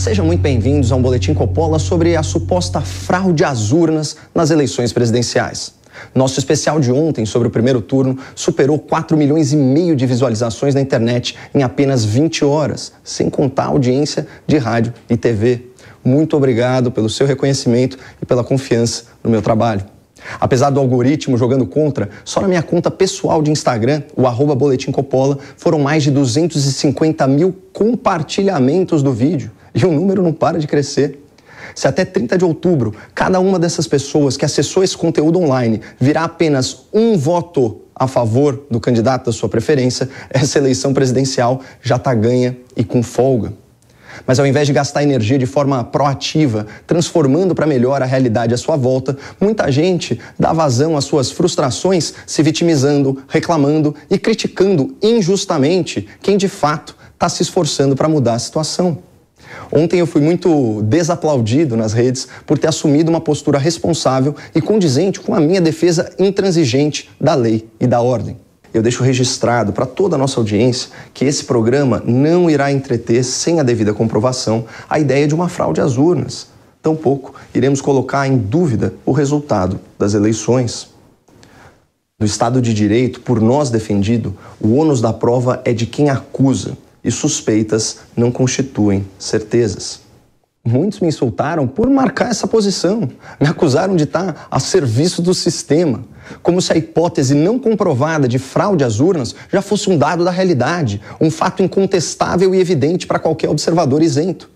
Sejam muito bem-vindos a um Boletim Coppola sobre a suposta fraude às urnas nas eleições presidenciais. Nosso especial de ontem sobre o primeiro turno superou 4,5 milhões de visualizações na internet em apenas 20 horas, sem contar a audiência de rádio e TV. Muito obrigado pelo seu reconhecimento e pela confiança no meu trabalho. Apesar do algoritmo jogando contra, só na minha conta pessoal de Instagram, o @Boletim Coppola, foram mais de 250 mil compartilhamentos do vídeo. E o número não para de crescer. Se até 30 de outubro, cada uma dessas pessoas que acessou esse conteúdo online virar apenas um voto a favor do candidato da sua preferência, essa eleição presidencial já está ganha e com folga. Mas ao invés de gastar energia de forma proativa, transformando para melhor a realidade à sua volta, muita gente dá vazão às suas frustrações, se vitimizando, reclamando e criticando injustamente quem de fato está se esforçando para mudar a situação. Ontem eu fui muito desaplaudido nas redes por ter assumido uma postura responsável e condizente com a minha defesa intransigente da lei e da ordem. Eu deixo registrado para toda a nossa audiência que esse programa não irá entreter, sem a devida comprovação, a ideia de uma fraude às urnas. Tampouco iremos colocar em dúvida o resultado das eleições. No Estado de Direito, por nós defendido, o ônus da prova é de quem acusa e suspeitas não constituem certezas. Muitos me insultaram por marcar essa posição, me acusaram de estar a serviço do sistema, como se a hipótese não comprovada de fraude às urnas já fosse um dado da realidade, um fato incontestável e evidente para qualquer observador isento.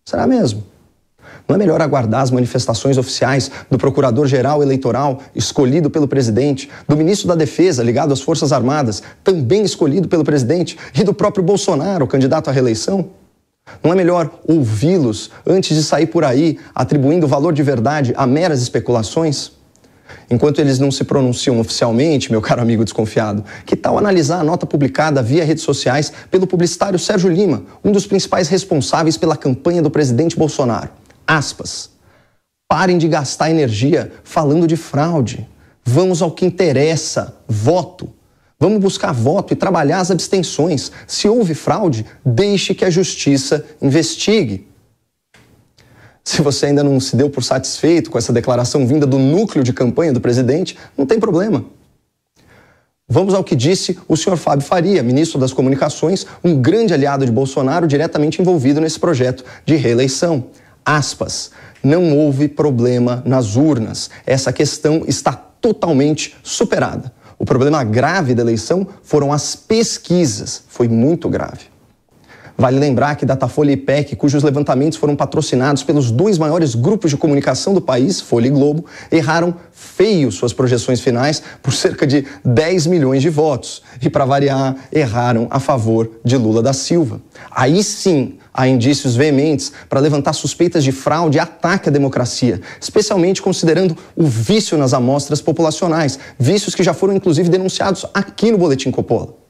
Será mesmo? Não é melhor aguardar as manifestações oficiais do Procurador-Geral Eleitoral, escolhido pelo presidente, do Ministro da Defesa, ligado às Forças Armadas, também escolhido pelo presidente, e do próprio Bolsonaro, candidato à reeleição? Não é melhor ouvi-los antes de sair por aí atribuindo valor de verdade a meras especulações? Enquanto eles não se pronunciam oficialmente, meu caro amigo desconfiado, que tal analisar a nota publicada via redes sociais pelo publicitário Sérgio Lima, um dos principais responsáveis pela campanha do presidente Bolsonaro? Aspas. Parem de gastar energia falando de fraude. Vamos ao que interessa, voto. Vamos buscar voto e trabalhar as abstenções. Se houve fraude, deixe que a justiça investigue. Se você ainda não se deu por satisfeito com essa declaração vinda do núcleo de campanha do presidente, não tem problema. Vamos ao que disse o senhor Fábio Faria, ministro das Comunicações, um grande aliado de Bolsonaro, diretamente envolvido nesse projeto de reeleição. Aspas, não houve problema nas urnas. Essa questão está totalmente superada. O problema grave da eleição foram as pesquisas. Foi muito grave. Vale lembrar que Datafolha e IPEC, cujos levantamentos foram patrocinados pelos dois maiores grupos de comunicação do país, Folha e Globo, erraram feio suas projeções finais por cerca de 10 milhões de votos. E, para variar, erraram a favor de Lula da Silva. Aí sim, há indícios veementes para levantar suspeitas de fraude e ataque à democracia, especialmente considerando o vício nas amostras populacionais, vícios que já foram inclusive denunciados aqui no Boletim Coppola.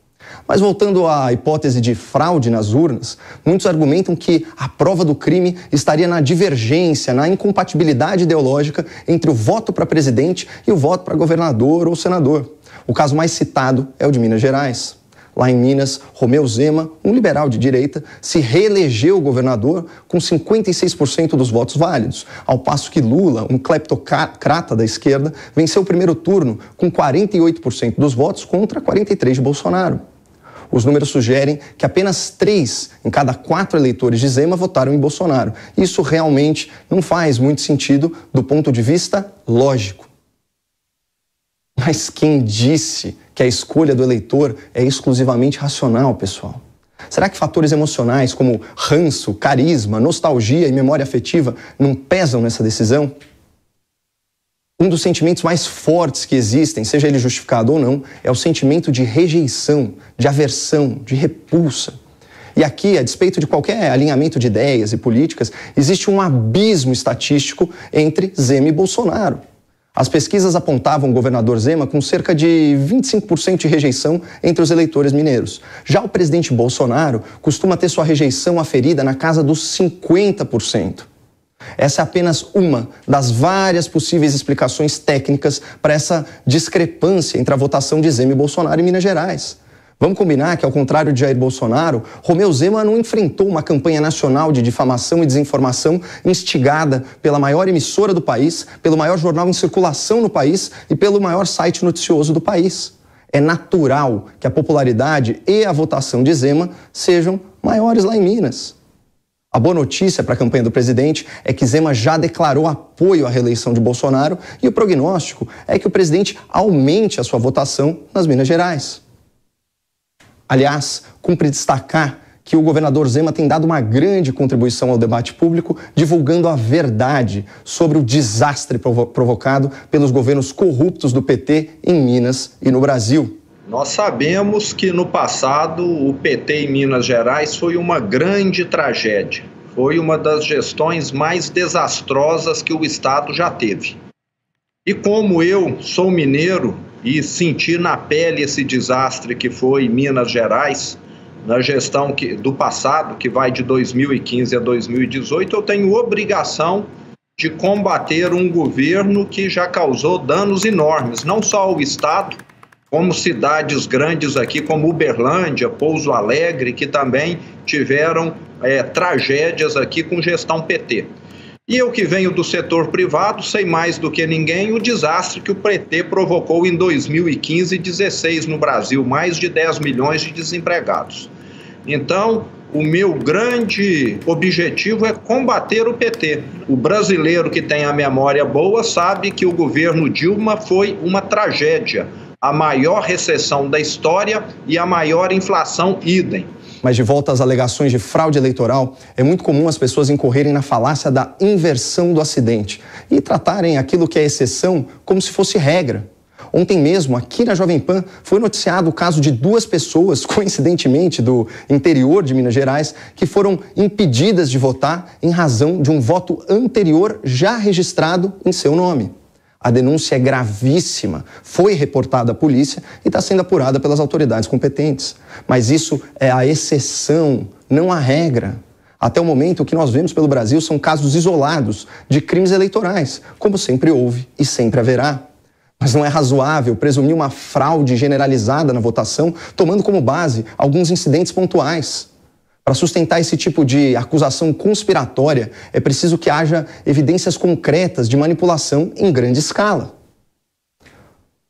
Mas voltando à hipótese de fraude nas urnas, muitos argumentam que a prova do crime estaria na divergência, na incompatibilidade ideológica entre o voto para presidente e o voto para governador ou senador. O caso mais citado é o de Minas Gerais. Lá em Minas, Romeu Zema, um liberal de direita, se reelegeu governador com 56% dos votos válidos, ao passo que Lula, um cleptocrata da esquerda, venceu o primeiro turno com 48% dos votos contra 43% de Bolsonaro. Os números sugerem que apenas 3 em cada 4 eleitores de Zema votaram em Bolsonaro. Isso realmente não faz muito sentido do ponto de vista lógico. Mas quem disse que a escolha do eleitor é exclusivamente racional, pessoal? Será que fatores emocionais como ranço, carisma, nostalgia e memória afetiva não pesam nessa decisão? Um dos sentimentos mais fortes que existem, seja ele justificado ou não, é o sentimento de rejeição, de aversão, de repulsa. E aqui, a despeito de qualquer alinhamento de ideias e políticas, existe um abismo estatístico entre Zema e Bolsonaro. As pesquisas apontavam o governador Zema com cerca de 25% de rejeição entre os eleitores mineiros. Já o presidente Bolsonaro costuma ter sua rejeição aferida na casa dos 50%. Essa é apenas uma das várias possíveis explicações técnicas para essa discrepância entre a votação de Zema e Bolsonaro em Minas Gerais. Vamos combinar que, ao contrário de Jair Bolsonaro, Romeu Zema não enfrentou uma campanha nacional de difamação e desinformação instigada pela maior emissora do país, pelo maior jornal em circulação no país e pelo maior site noticioso do país. É natural que a popularidade e a votação de Zema sejam maiores lá em Minas. A boa notícia para a campanha do presidente é que Zema já declarou apoio à reeleição de Bolsonaro e o prognóstico é que o presidente aumente a sua votação nas Minas Gerais. Aliás, cumpre destacar que o governador Zema tem dado uma grande contribuição ao debate público, divulgando a verdade sobre o desastre provocado pelos governos corruptos do PT em Minas e no Brasil. Nós sabemos que no passado o PT em Minas Gerais foi uma grande tragédia. Foi uma das gestões mais desastrosas que o Estado já teve. E como eu sou mineiro e senti na pele esse desastre que foi Minas Gerais, na gestão do passado, que vai de 2015 a 2018, eu tenho obrigação de combater um governo que já causou danos enormes, não só ao Estado, como cidades grandes aqui, como Uberlândia, Pouso Alegre, que também tiveram tragédias aqui com gestão PT. E eu que venho do setor privado, sei mais do que ninguém o desastre que o PT provocou em 2015 e 2016 no Brasil, mais de 10 milhões de desempregados. Então, o meu grande objetivo é combater o PT. O brasileiro que tem a memória boa sabe que o governo Dilma foi uma tragédia, a maior recessão da história e a maior inflação idem. Mas de volta às alegações de fraude eleitoral, é muito comum as pessoas incorrerem na falácia da inversão do acidente e tratarem aquilo que é exceção como se fosse regra. Ontem mesmo, aqui na Jovem Pan, foi noticiado o caso de 2 pessoas, coincidentemente do interior de Minas Gerais, que foram impedidas de votar em razão de um voto anterior já registrado em seu nome. A denúncia é gravíssima, foi reportada à polícia e está sendo apurada pelas autoridades competentes. Mas isso é a exceção, não a regra. Até o momento, o que nós vemos pelo Brasil são casos isolados de crimes eleitorais, como sempre houve e sempre haverá. Mas não é razoável presumir uma fraude generalizada na votação, tomando como base alguns incidentes pontuais. Para sustentar esse tipo de acusação conspiratória, é preciso que haja evidências concretas de manipulação em grande escala.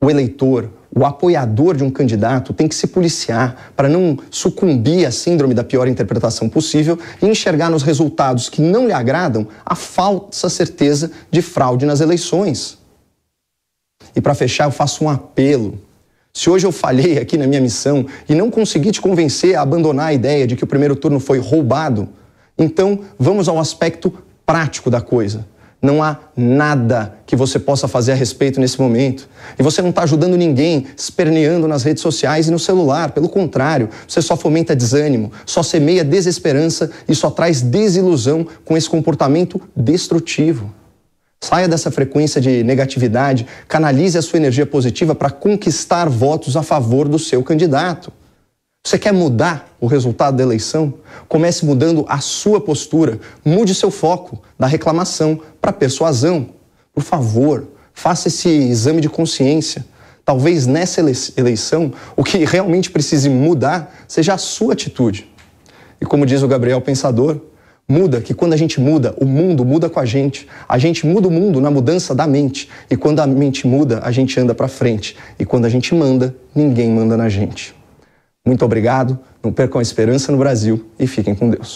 O eleitor, o apoiador de um candidato tem que se policiar para não sucumbir à síndrome da pior interpretação possível e enxergar nos resultados que não lhe agradam a falsa certeza de fraude nas eleições. E para fechar, eu faço um apelo. Se hoje eu falhei aqui na minha missão e não consegui te convencer a abandonar a ideia de que o primeiro turno foi roubado, então vamos ao aspecto prático da coisa. Não há nada que você possa fazer a respeito nesse momento. E você não está ajudando ninguém esperneando nas redes sociais e no celular. Pelo contrário, você só fomenta desânimo, só semeia desesperança e só traz desilusão com esse comportamento destrutivo. Saia dessa frequência de negatividade, canalize a sua energia positiva para conquistar votos a favor do seu candidato. Você quer mudar o resultado da eleição? Comece mudando a sua postura, mude seu foco da reclamação para a persuasão. Por favor, faça esse exame de consciência. Talvez nessa eleição, o que realmente precise mudar seja a sua atitude. E como diz o Gabriel Pensador, muda que quando a gente muda, o mundo muda com a gente. A gente muda o mundo na mudança da mente. E quando a mente muda, a gente anda para frente. E quando a gente manda, ninguém manda na gente. Muito obrigado, não percam a esperança no Brasil e fiquem com Deus.